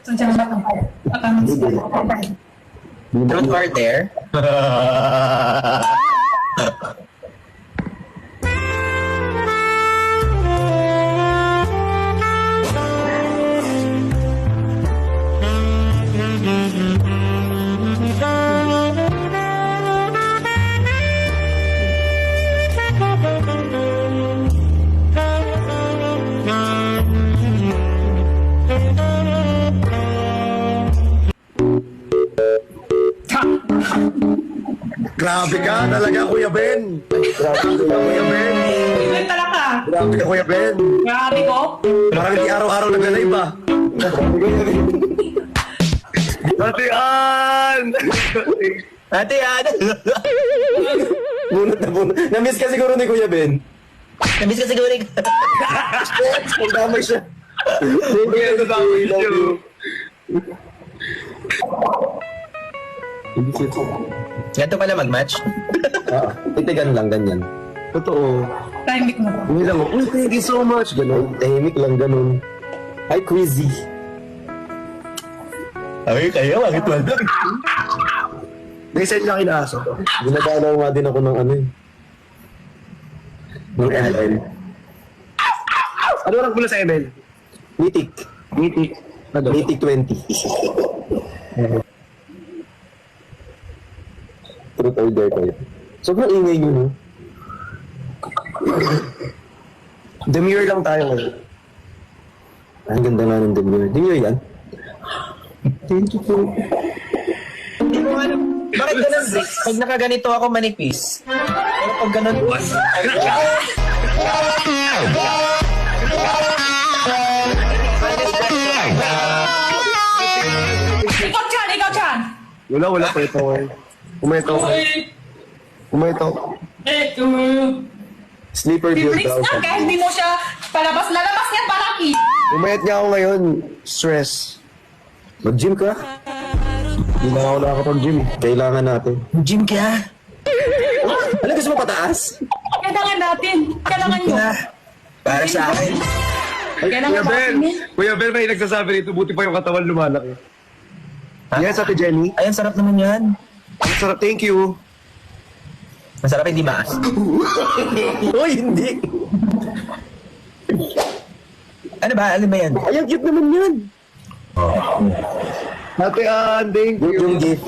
So, dyan ba ito? Truth or dare? Grabe ka talaga, Kuya Ben. Grabe ka, Kuya Ben. Ilan talaga? Grabe ka, Kuya Ben. Grabe ko. Parang hindi araw-araw nag-live ba? Ate Ann! Ate, ano? Bunot na bunot. Na-miss ka siguro ni Kuya Ben. Namiss ka siguro. Ang damay siya. Kuya, I love you. Ganito pala mag-match? Titigan lang, ganyan. Totoo. Timing mo. Hindi lang, uy, thank you so much. Ganun, tahimik lang, ganun. Hi, Quizzy. Ay, kayo, bakit wala? May-send lang kinaso. Ginagalaw nga din ako ng ano eh. Ng ML. Ano lang pula sa ML? Mythic. Mythic. Ano? Mythic 20. Truth or dare kayo. Sobrang ingay nyo, no? Demure lang tayo ngayon. Ang ganda nga ng demure. Demure yan? Thank you po. Hindi ko alam. Bakit ganun, Rick? Pag nakaganito ako manipis. Pero pag ganun, Ikaw, Chan! Ikaw, Chan! Wala pa ito eh. Kumaito. Sleeper build Biblings daw. na, kaya hindi mo siya palabas. Lalabas niya palaki. Umayat nga ako ngayon. Stress. Mag-gym ka? Hindi na ako nakakapag-gym. Kailangan natin. gym ka? Ano gusto mo pataas? Kailangan natin. Kailangan nyo. Para sa akin. Kailangan natin yan. Kuya Ben, may nagsasabi rito, buti pa yung katawan lumalaki. Yes, Ate Jenny. Ay, ang sarap naman yan. Ang sarap. Thank you. Masarap hindi maas. Uy, hindi. Ano ba? Ano ba yan? Ay, ang cute naman yan. Ate Ann, thank you. Yung gift.